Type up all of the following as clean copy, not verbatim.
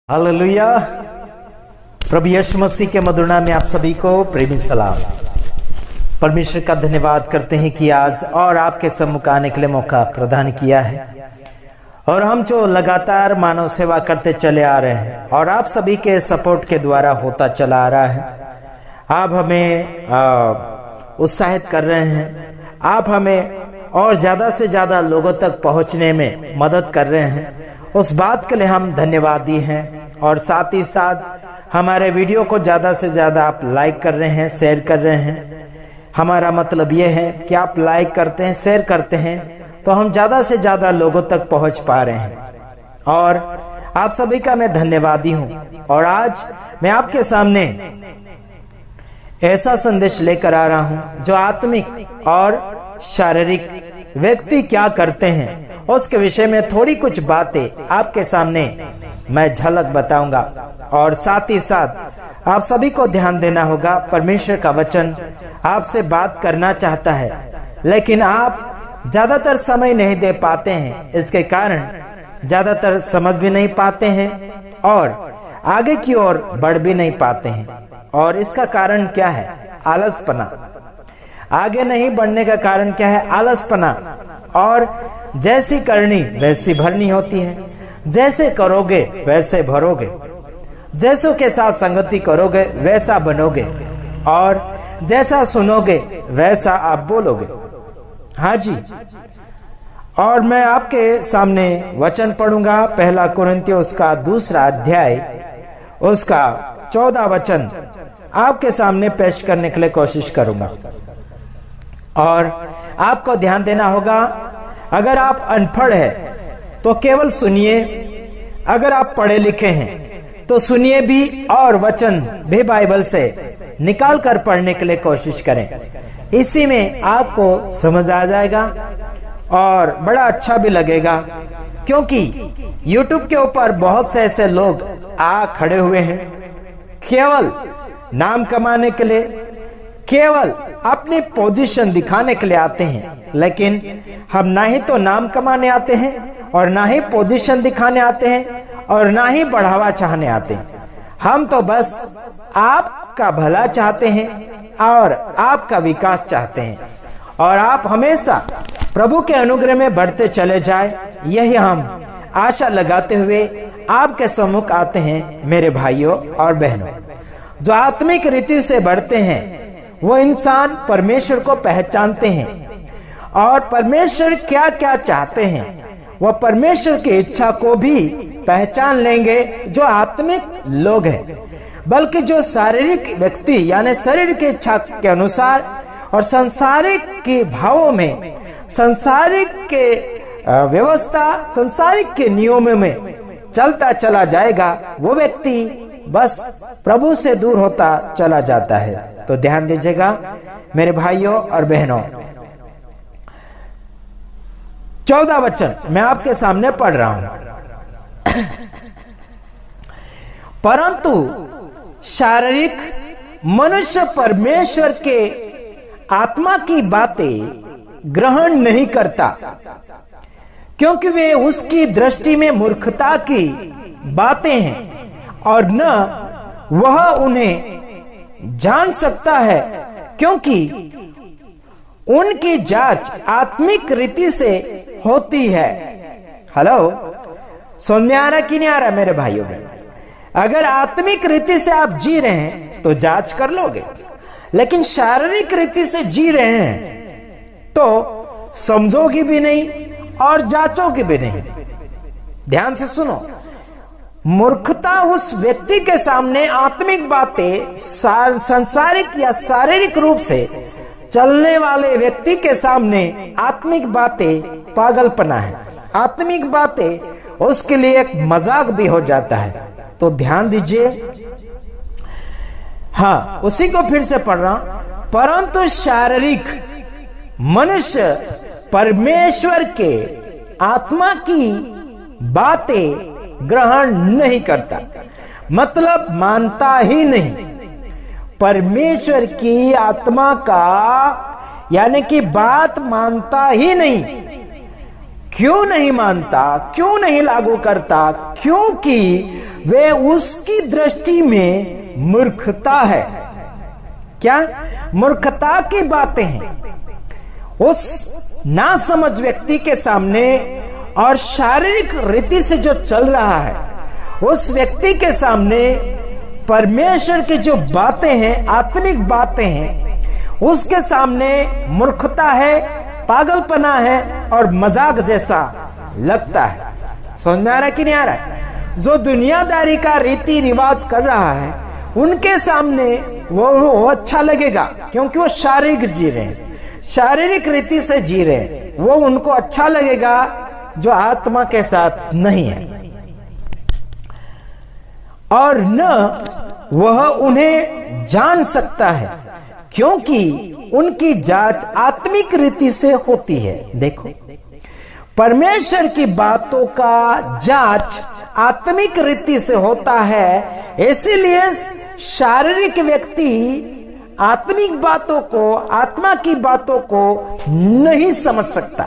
Hallelujah. प्रभु यीशु मसीह के मधुर नाम में आप सभी को प्रेमी सलाम। परमेश्वर का धन्यवाद करते हैं कि आज और आपके सम्मुख आने के लिए मौका प्रदान किया है और हम जो लगातार मानव सेवा करते चले आ रहे हैं और आप सभी के सपोर्ट के द्वारा होता चला आ रहा है। आप हमें उत्साहित कर रहे हैं, आप हमें और ज़्यादा से ज़्यादा लोगों तक पहुंचने में मदद कर रहे हैं। उस बात के लिए हम धन्यवादी हैं और साथ ही साथ हमारे वीडियो को ज़्यादा से ज़्यादा आप लाइक कर रहे हैं, शेयर कर रहे हैं। हमारा मतलब ये है कि आप लाइक करते हैं, शेयर करते हैं तो हम ज़्यादा से ज़्यादा लोगों तक पहुंच पा रहे हैं और आप सभी का मैं धन्यवादी हूं। और आज मैं आपके सामने ऐसा संदेश लेकर आ रहा हूं जो आत्मिक और शारीरिक व्यक्ति क्या करते हैं उसके विषय में थोड़ी कुछ बातें आपके सामने मैं झलक बताऊंगा। और साथ ही साथ आप सभी को ध्यान देना होगा, परमेश्वर का वचन आपसे बात करना चाहता है लेकिन आप ज्यादातर समय नहीं दे पाते हैं। इसके कारण ज्यादातर समझ भी नहीं पाते हैं और आगे की ओर बढ़ भी नहीं पाते हैं। और इसका कारण क्या है? आलसपना। आगे नहीं बढ़ने का कारण क्या है? आलसपना। और जैसी करनी वैसी भरनी होती है, जैसे करोगे वैसे भरोगे, जैसों के साथ संगति करोगे वैसा बनोगे और जैसा सुनोगे वैसा आप बोलोगे। हाँ जी। और मैं आपके सामने वचन पढ़ूंगा, पहला कुरिन्थियों उसका 2 अध्याय उसका 14 वचन आपके सामने पेश करने के लिए कोशिश करूंगा। और आपको ध्यान देना होगा, अगर आप अनपढ़ हैं तो केवल सुनिए, अगर आप पढ़े लिखे हैं तो सुनिए भी और वचन भी बाइबल से निकाल कर पढ़ने के लिए कोशिश करें। इसी में आपको समझ आ जाएगा और बड़ा अच्छा भी लगेगा, क्योंकि YouTube के ऊपर बहुत से ऐसे लोग आ खड़े हुए हैं केवल नाम कमाने के लिए, केवल अपनी पोजीशन दिखाने के लिए आते हैं। लेकिन हम ना ही तो नाम कमाने आते हैं और ना ही पोजीशन दिखाने आते हैं और ना ही बढ़ावा चाहने आते हैं। हम तो बस आपका भला चाहते हैं और आपका विकास चाहते हैं और आप हमेशा प्रभु के अनुग्रह में बढ़ते चले जाए, यही हम आशा लगाते हुए आपके सम्मुख आते हैं। मेरे भाइयों और बहनों, जो आत्मिक रीति से बढ़ते हैं वो इंसान परमेश्वर को पहचानते हैं और परमेश्वर क्या क्या चाहते हैं वह परमेश्वर की इच्छा को भी पहचान लेंगे जो आत्मिक लोग हैं। बल्कि जो शारीरिक व्यक्ति यानी शरीर की इच्छा के अनुसार और संसारिक के भावों में, संसारिक के व्यवस्था, संसारिक के नियमों में चलता चला जाएगा, वो व्यक्ति बस प्रभु से दूर होता चला जाता है। तो ध्यान दीजिएगा मेरे भाइयों और बहनों, 14 वचन मैं आपके सामने पढ़ रहा हूं। परंतु शारीरिक मनुष्य परमेश्वर के आत्मा की बातें ग्रहण नहीं करता, क्योंकि वे उसकी दृष्टि में मूर्खता की बातें हैं और न वह उन्हें जान सकता है, क्योंकि उनकी जांच आत्मिक रीति से होती है। हेलो, समझ में आ रहा कि नहीं आ रहा मेरे भाइयों बहनों? अगर आत्मिक रीति से आप जी रहे हैं तो जांच कर लोगे, लेकिन शारीरिक रीति से जी रहे हैं तो समझोगे भी नहीं और जांचोगे भी नहीं। ध्यान से सुनो, मूर्खता उस व्यक्ति के सामने आत्मिक बातें सांसारिक या शारीरिक रूप से चलने वाले व्यक्ति के सामने आत्मिक बातें पागलपना है। आत्मिक बातें उसके लिए एक मजाक भी हो जाता है। तो ध्यान दीजिए, हाँ, उसी को फिर से पढ़ रहा हूं। परंतु शारीरिक मनुष्य परमेश्वर के आत्मा की बातें ग्रहण नहीं करता, मतलब मानता ही नहीं। परमेश्वर की आत्मा का यानी कि बात मानता ही नहीं। क्यों नहीं मानता, क्यों नहीं लागू करता? क्योंकि वे उसकी दृष्टि में मूर्खता है। क्या? मूर्खता की बातें हैं। उस नासमझ व्यक्ति के सामने और शारीरिक रीति से जो चल रहा है, उस व्यक्ति के सामने परमेश्वर की जो बातें हैं, आत्मिक बातें हैं, उसके सामने मूर्खता है, पागलपना है और मजाक जैसा लगता है। समझ में आ रहा है कि नहीं आ रहा है? जो दुनियादारी का रीति रिवाज कर रहा है, उनके सामने वो अच्छा लगेगा, क्योंकि वो शारीरिक जी रहे हैं, शारीरिक रीति से जी रहे हैं। वो उनको अच्छा लगेगा जो आत्मा के साथ नहीं है, और न वह उन्हें जान सकता है, क्योंकि उनकी जांच आत्मिक रीति से होती है। देखो, परमेश्वर की बातों का जांच आत्मिक रीति से होता है, इसीलिए शारीरिक व्यक्ति आत्मिक बातों को, आत्मा की बातों को नहीं समझ सकता।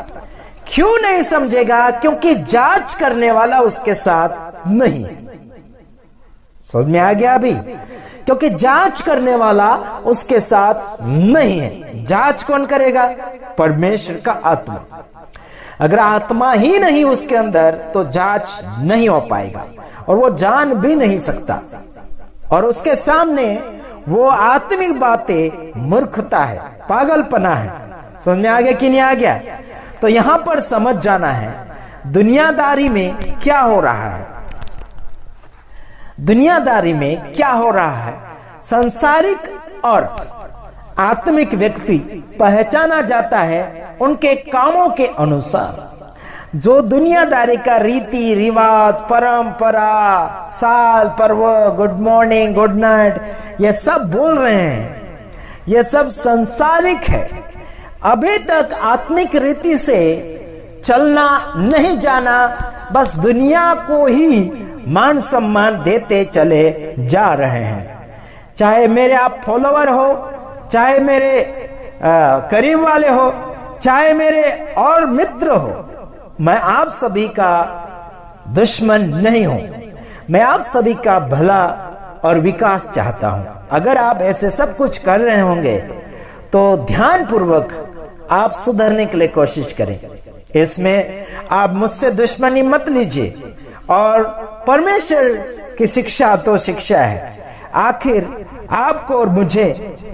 क्यों नहीं समझेगा? क्योंकि जांच करने वाला उसके साथ नहीं है। समझ में आ गया अभी? क्योंकि जांच करने वाला उसके साथ नहीं है। जांच कौन करेगा? परमेश्वर का आत्मा। अगर आत्मा ही नहीं उसके अंदर, तो जांच नहीं हो पाएगा और वो जान भी नहीं सकता, और उसके सामने वो आत्मिक बातें मूर्खता है, पागलपना है। समझ में आ गया कि नहीं आ गया? तो यहां पर समझ जाना है दुनियादारी में क्या हो रहा है। दुनियादारी में क्या हो रहा है? सांसारिक और आत्मिक व्यक्ति पहचाना जाता है उनके कामों के अनुसार। जो दुनियादारी का रीति रिवाज, परंपरा, साल, पर्व, गुड मॉर्निंग, गुड नाइट, ये सब बोल रहे हैं, ये सब सांसारिक है। अभी तक आत्मिक रीति से चलना नहीं जाना, बस दुनिया को ही मान सम्मान देते चले जा रहे हैं। चाहे मेरे आप फॉलोवर हो, चाहे मेरे करीब वाले हो, चाहे मेरे और मित्र हो, मैं आप सभी का दुश्मन नहीं हूं। मैं आप सभी का भला और विकास चाहता हूं। अगर आप ऐसे सब कुछ कर रहे होंगे तो ध्यान पूर्वक आप सुधरने के लिए कोशिश करें। इसमें आप मुझसे दुश्मनी मत लीजिए, और परमेश्वर की शिक्षा तो शिक्षा है। आखिर आपको और मुझे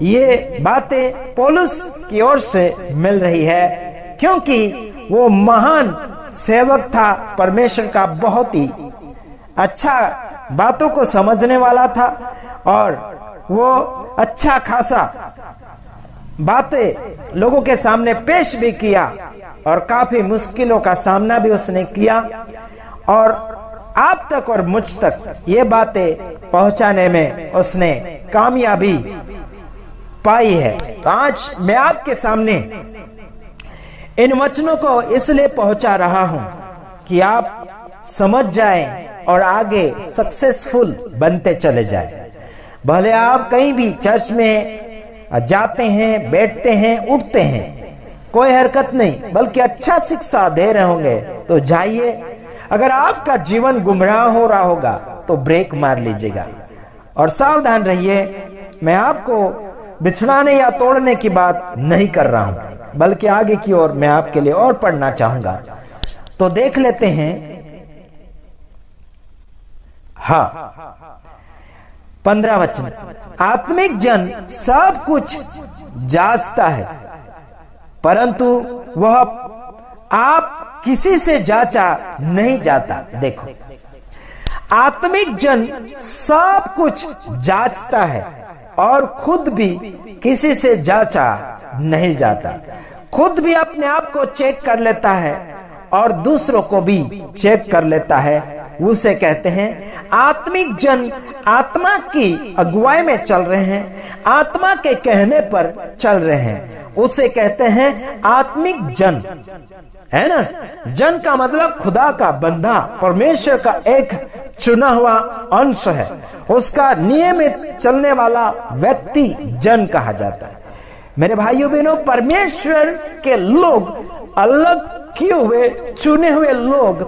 ये बातें पौलुस की ओर से मिल रही है, क्योंकि वो महान सेवक था परमेश्वर का, बहुत ही अच्छा बातों को समझने वाला था, और वो अच्छा खासा बातें लोगों के सामने पेश भी किया, और काफी मुश्किलों का सामना भी उसने किया, और आप तक और मुझ तक ये बातें पहुंचाने में उसने कामयाबी पाई है। तो आज मैं आपके सामने इन वचनों को इसलिए पहुंचा रहा हूं कि आप समझ जाएं और आगे सक्सेसफुल बनते चले जाएं। भले आप कहीं भी चर्च में जाते हैं, बैठते हैं, उठते हैं, कोई हरकत नहीं, बल्कि अच्छा शिक्षा दे रहे होंगे तो जाइए। अगर आपका जीवन गुमराह हो रहा होगा तो ब्रेक मार लीजिएगा, और सावधान रहिए। मैं आपको बिछड़ाने या तोड़ने की बात नहीं कर रहा हूं, बल्कि आगे की ओर मैं आपके लिए और पढ़ना चाहूंगा। तो देख लेते हैं। हाँ, 15 वचन। आत्मिक जन सब कुछ जांचता है, परंतु वह आप किसी से जांचा नहीं जाता। देखो, आत्मिक जन सब कुछ जांचता है और खुद भी किसी से जांचा नहीं जाता। खुद भी अपने आप को चेक कर लेता है और दूसरों को भी चेक कर लेता है। उसे कहते हैं आत्मिक जन। आत्मा की अगुवाई में चल रहे हैं, आत्मा के कहने पर चल रहे हैं, उसे कहते हैं आत्मिक जन, है ना। जन का मतलब खुदा का बंदा, परमेश्वर का एक चुना हुआ अंश है, उसका नियमित चलने वाला व्यक्ति जन कहा जाता है। मेरे भाइयों बहनों, परमेश्वर के लोग, अलग किए हुए चुने हुए लोग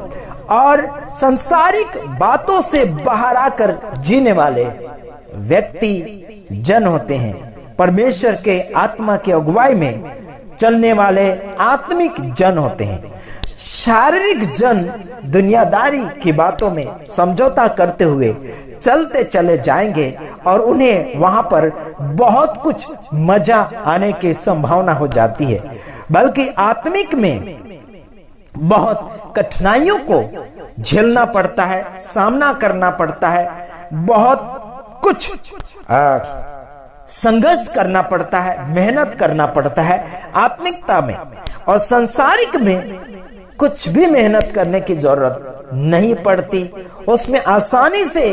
और संसारिक बातों से बाहर आकर जीने वाले व्यक्ति जन होते हैं। परमेश्वर के आत्मा की अगुवाई में चलने वाले आत्मिक जन होते हैं। शारीरिक जन दुनियादारी की बातों में समझौता करते हुए चलते चले जाएंगे और उन्हें वहां पर बहुत कुछ मजा आने की संभावना हो जाती है, बल्कि आत्मिक में बहुत कठिनाइयों को झेलना पड़ता है, सामना करना पड़ता है, बहुत कुछ संघर्ष करना पड़ता है, मेहनत करना पड़ता है आत्मिकता में। और सांसारिक में कुछ भी मेहनत करने की जरूरत नहीं पड़ती, उसमें आसानी से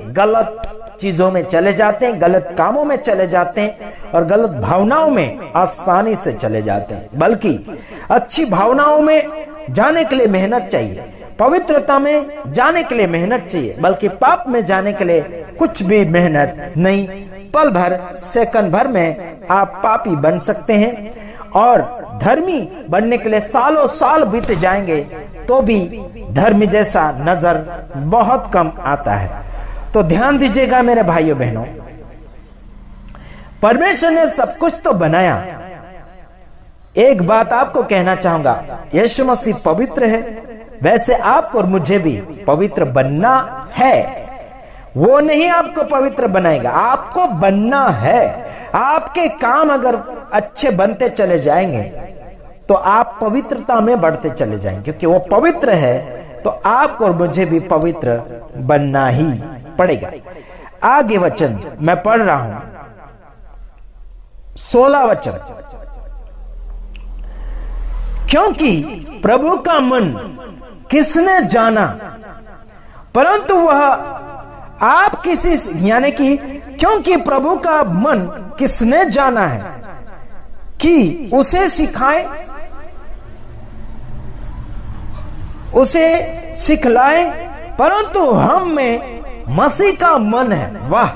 गलत चीजों में चले जाते हैं, गलत कामों में चले जाते हैं और गलत भावनाओं में आसानी से चले जाते हैं। बल्कि अच्छी भावनाओं में जाने के लिए मेहनत चाहिए, पवित्रता में जाने के लिए मेहनत चाहिए, बल्कि पाप में जाने के लिए कुछ भी मेहनत नहीं। पल भर, सेकंड भर में आप पापी बन सकते हैं और धर्मी बनने के लिए सालों साल बीत जाएंगे तो भी धर्मी जैसा नजर बहुत कम आता है। तो ध्यान दीजिएगा मेरे भाइयों बहनों, परमेश्वर ने सब कुछ तो बनाया। एक बात आपको कहना चाहूंगा, यीशु मसीह पवित्र है, वैसे आपको और मुझे भी पवित्र बनना है। वो नहीं आपको पवित्र बनाएगा, आपको बनना है। आपके काम अगर अच्छे बनते चले जाएंगे तो आप पवित्रता में बढ़ते चले जाएंगे, क्योंकि वो पवित्र है। तो आपको और मुझे भी पवित्र बनना ही पड़ेगा। आगे वचन मैं पढ़ रहा हूं, 16 वचन। क्योंकि प्रभु का मन किसने जाना, परंतु वह आप किसी, यानी कि क्योंकि प्रभु का मन किसने जाना है कि उसे सिखाए, उसे सिखलाए, परंतु हम में मसीह का मन है। वाह,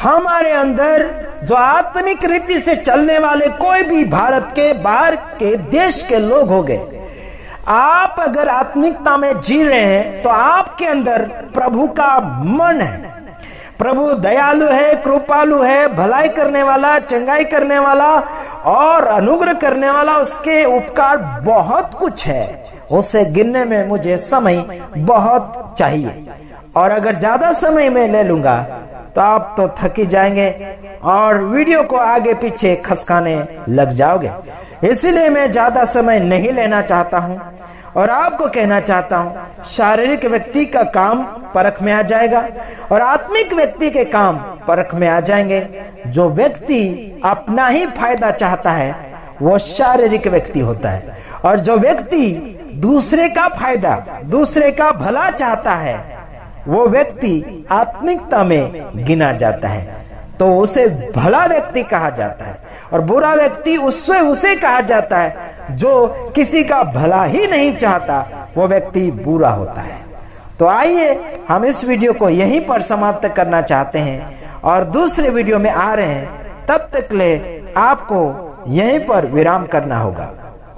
हमारे अंदर जो आत्मिक रीति से चलने वाले कोई भी भारत के बाहर के देश के लोग हो गए, आप अगर आत्मिकता में जी रहे हैं तो आपके अंदर प्रभु का मन है। प्रभु दयालु है, कृपालु है, भलाई करने वाला, चंगाई करने वाला और अनुग्रह करने वाला। उसके उपकार बहुत कुछ है, उसे गिनने में मुझे समय बहुत चाहिए, और अगर ज्यादा समय में ले लूंगा तो आप तो थकी जाएंगे और वीडियो को आगे पीछे खसकाने लग जाओगे। इसीलिए मैं ज्यादा समय नहीं लेना चाहता हूं और आपको कहना चाहता हूं, शारीरिक व्यक्ति का काम परख में आ जाएगा और आत्मिक व्यक्ति के काम परख में आ जाएंगे। जो व्यक्ति अपना ही फायदा चाहता है वो शारीरिक व्यक्ति होता है, और जो व्यक्ति दूसरे का फायदा, दूसरे का भला चाहता है, वो व्यक्ति आत्मिकता में गिना जाता है, तो उसे भला व्यक्ति कहा जाता है। और बुरा व्यक्ति उसे कहा जाता है जो किसी का भला ही नहीं चाहता, वो व्यक्ति बुरा होता है। तो आइए हम इस वीडियो को यहीं पर समाप्त करना चाहते हैं और दूसरे वीडियो में आ रहे हैं। तब तक ले आपको यहीं पर विराम करना होगा।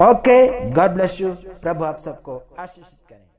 Okay, God bless you. प्रभु आप सबको आशीषित करें।